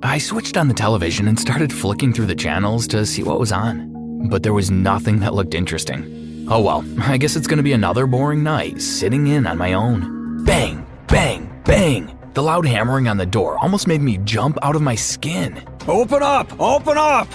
I switched on the television and started flicking through the channels to see what was on, but there was nothing that looked interesting. Oh well, I guess it's gonna be another boring night sitting in on my own. Bang, bang, bang! The loud hammering on the door almost made me jump out of my skin. Open up! Open up!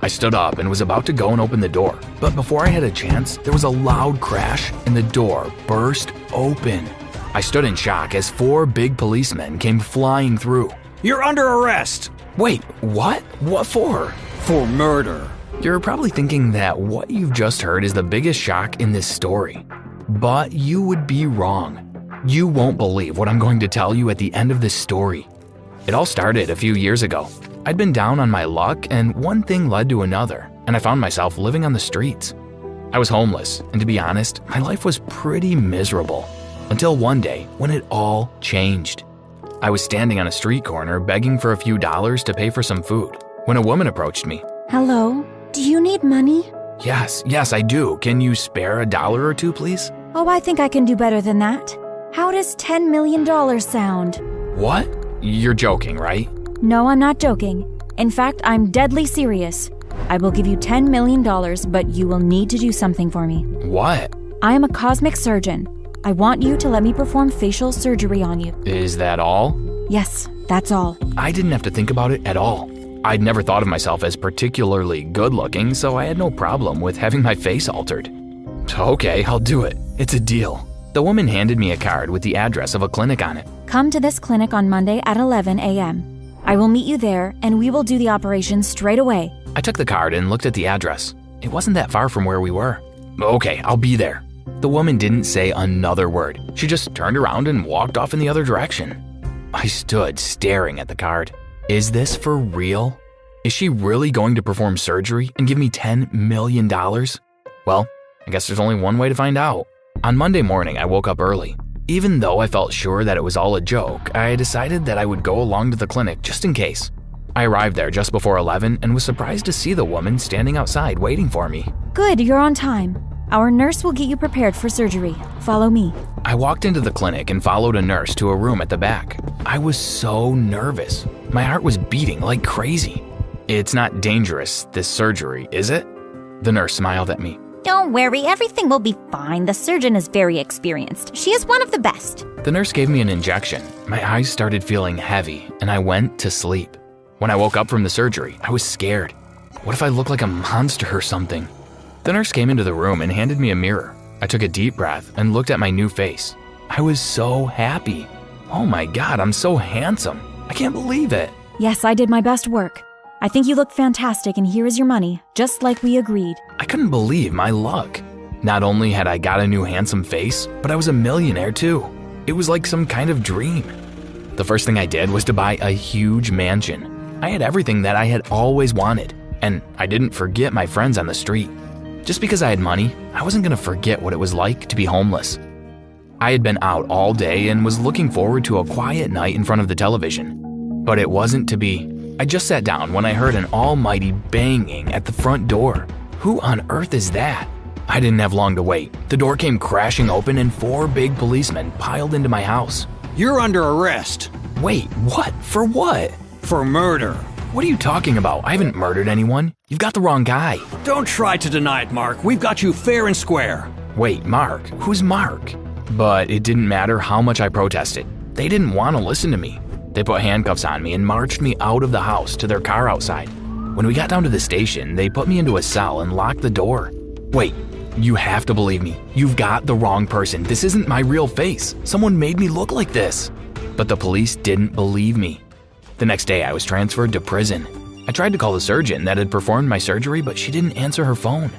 I stood up and was about to go and open the door, but before I had a chance, there was a loud crash and the door burst open. I stood in shock as 4 big policemen came flying through. You're under arrest! Wait, what? What for? For murder. You're probably thinking that what you've just heard is the biggest shock in this story. But you would be wrong. You won't believe what I'm going to tell you at the end of this story. It all started a few years ago. I'd been down on my luck and one thing led to another, and I found myself living on the streets. I was homeless, and to be honest, my life was pretty miserable. Until one day when it all changed. I was standing on a street corner begging for a few dollars to pay for some food when a woman approached me. Hello, do you need money? Yes, I do. Can you spare $1 or $2, please? Oh, I think I can do better than that. How does $10 million sound? What? You're joking, right? No, I'm not joking. In fact, I'm deadly serious. I will give you $10 million, but you will need to do something for me. What? I am a cosmic surgeon. I want you to let me perform facial surgery on you. Is that all? Yes, that's all. I didn't have to think about it at all. I'd never thought of myself as particularly good looking, so I had no problem with having my face altered. Okay, I'll do it. It's a deal. The woman handed me a card with the address of a clinic on it. Come to this clinic on Monday at 11 a.m. I will meet you there, and we will do the operation straight away. I took the card and looked at the address. It wasn't that far from where we were. Okay, I'll be there. The woman didn't say another word. She just turned around and walked off in the other direction. I stood staring at the card. Is this for real? Is she really going to perform surgery and give me $10 million? Well, I guess there's only one way to find out. On Monday morning, I woke up early. Even though I felt sure that it was all a joke, I decided that I would go along to the clinic just in case. I arrived there just before 11 and was surprised to see the woman standing outside waiting for me. Good, you're on time. Our nurse will get you prepared for surgery. Follow me. I walked into the clinic and followed a nurse to a room at the back. I was so nervous. My heart was beating like crazy. It's not dangerous, this surgery, is it? The nurse smiled at me. Don't worry, everything will be fine. The surgeon is very experienced. She is one of the best. The nurse gave me an injection. My eyes started feeling heavy, and I went to sleep. When I woke up from the surgery, I was scared. What if I look like a monster or something? The nurse came into the room and handed me a mirror. I took a deep breath and looked at my new face. I was so happy. Oh my God, I'm so handsome. I can't believe it. Yes, I did my best work. I think you look fantastic, and here is your money, just like we agreed. I couldn't believe my luck. Not only had I got a new handsome face, but I was a millionaire too. It was like some kind of dream. The first thing I did was to buy a huge mansion. I had everything that I had always wanted, and I didn't forget my friends on the street. Just because I had money, I wasn't going to forget what it was like to be homeless. I had been out all day and was looking forward to a quiet night in front of the television. But it wasn't to be. I just sat down when I heard an almighty banging at the front door. Who on earth is that? I didn't have long to wait. The door came crashing open and 4 big policemen piled into my house. You're under arrest. Wait, what? For what? For murder. What are you talking about? I haven't murdered anyone. You've got the wrong guy. Don't try to deny it, Mark. We've got you fair and square. Wait, Mark? Who's Mark? But it didn't matter how much I protested. They didn't want to listen to me. They put handcuffs on me and marched me out of the house to their car outside. When we got down to the station, they put me into a cell and locked the door. Wait, you have to believe me. You've got the wrong person. This isn't my real face. Someone made me look like this. But the police didn't believe me. The next day, I was transferred to prison. I tried to call the surgeon that had performed my surgery, but she didn't answer her phone.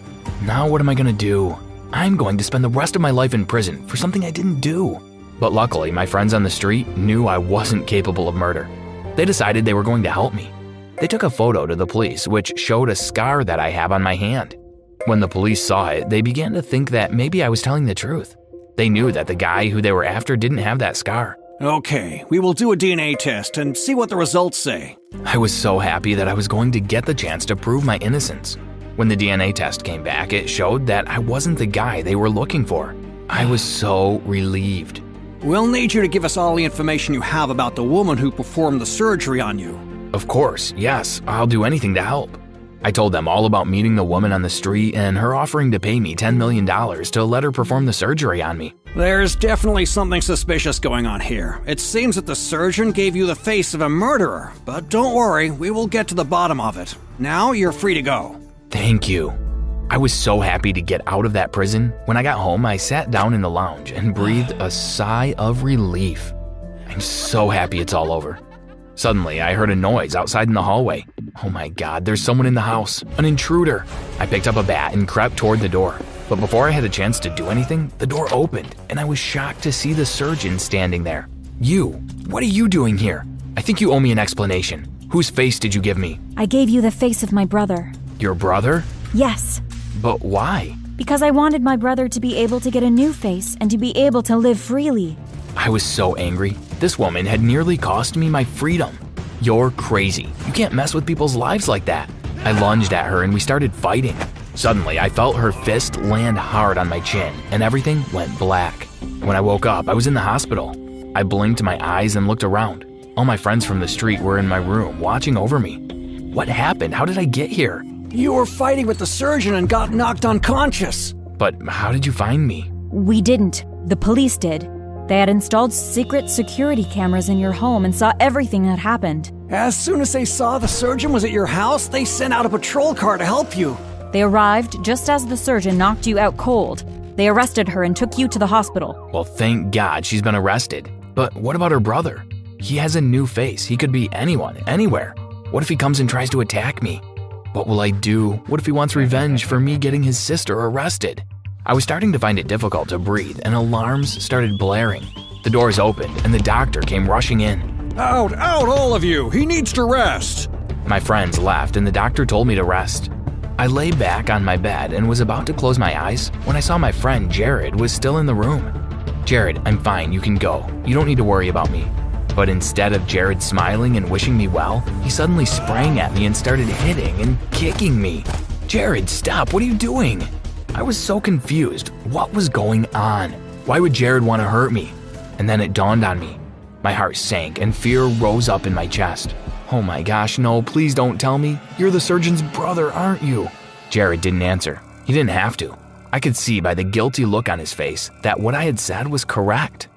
Now what am I gonna do? I'm going to spend the rest of my life in prison for something I didn't do. But luckily, my friends on the street knew I wasn't capable of murder. They decided they were going to help me. They took a photo to the police, which showed a scar that I have on my hand. When the police saw it, they began to think that maybe I was telling the truth. They knew that the guy who they were after didn't have that scar. Okay, we will do a DNA test and see what the results say. I was so happy that I was going to get the chance to prove my innocence. When the DNA test came back, it showed that I wasn't the guy they were looking for. I was so relieved. We'll need you to give us all the information you have about the woman who performed the surgery on you. Of course, yes, I'll do anything to help. I told them all about meeting the woman on the street and her offering to pay me $10 million to let her perform the surgery on me. There's definitely something suspicious going on here. It seems that the surgeon gave you the face of a murderer, but don't worry, we will get to the bottom of it. Now you're free to go. Thank you. I was so happy to get out of that prison. When I got home, I sat down in the lounge and breathed a sigh of relief. I'm so happy it's all over. Suddenly, I heard a noise outside in the hallway. Oh my God, there's someone in the house, an intruder. I picked up a bat and crept toward the door. But before I had a chance to do anything, the door opened, and I was shocked to see the surgeon standing there. You, what are you doing here? I think you owe me an explanation. Whose face did you give me? I gave you the face of my brother. Your brother? Yes. But why? Because I wanted my brother to be able to get a new face and to be able to live freely. I was so angry. This woman had nearly cost me my freedom. You're crazy. You can't mess with people's lives like that. I lunged at her and we started fighting. Suddenly, I felt her fist land hard on my chin and everything went black. When I woke up, I was in the hospital. I blinked my eyes and looked around. All my friends from the street were in my room watching over me. What happened? How did I get here? You were fighting with the surgeon and got knocked unconscious. But how did you find me? We didn't. The police did. They had installed secret security cameras in your home and saw everything that happened. As soon as they saw the surgeon was at your house, they sent out a patrol car to help you. They arrived just as the surgeon knocked you out cold. They arrested her and took you to the hospital. Well, thank God she's been arrested. But what about her brother? He has a new face. He could be anyone, anywhere. What if he comes and tries to attack me? What will I do? What if he wants revenge for me getting his sister arrested? I was starting to find it difficult to breathe and alarms started blaring. The doors opened and the doctor came rushing in. Out, all of you! He needs to rest! My friends left and the doctor told me to rest. I lay back on my bed and was about to close my eyes when I saw my friend Jared was still in the room. Jared, I'm fine, you can go. You don't need to worry about me. But instead of Jared smiling and wishing me well, he suddenly sprang at me and started hitting and kicking me. Jared, stop, what are you doing? I was so confused. What was going on? Why would Jared want to hurt me? And then it dawned on me. My heart sank and fear rose up in my chest. Oh my gosh, no, please don't tell me. You're the surgeon's brother, aren't you? Jared didn't answer. He didn't have to. I could see by the guilty look on his face that what I had said was correct.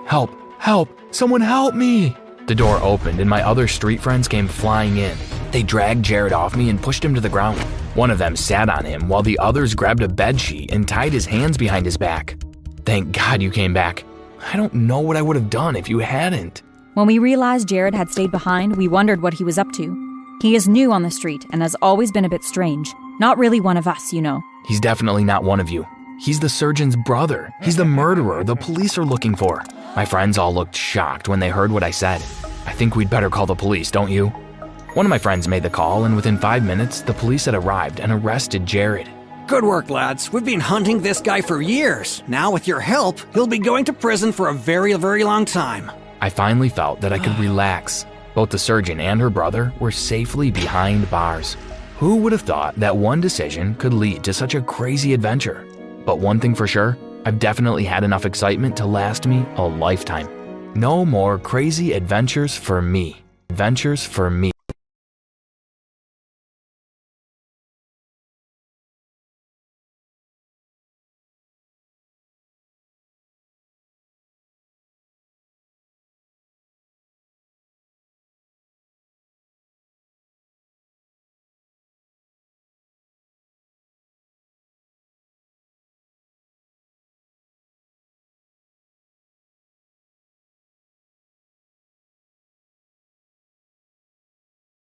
Help, help, someone help me! The door opened and my other street friends came flying in. They dragged Jared off me and pushed him to the ground. One of them sat on him while the others grabbed a bedsheet and tied his hands behind his back. Thank God you came back. I don't know what I would have done if you hadn't. When we realized Jared had stayed behind, we wondered what he was up to. He is new on the street and has always been a bit strange. Not really one of us, you know. He's definitely not one of you. He's the surgeon's brother. He's the murderer the police are looking for. My friends all looked shocked when they heard what I said. I think we'd better call the police, don't you? One of my friends made the call, and within 5 minutes, the police had arrived and arrested Jared. Good work, lads. We've been hunting this guy for years. Now, with your help, he'll be going to prison for a very, very long time. I finally felt that I could relax. Both the surgeon and her brother were safely behind bars. Who would have thought that one decision could lead to such a crazy adventure? But one thing for sure, I've definitely had enough excitement to last me a lifetime. No more crazy adventures for me. Adventures for me.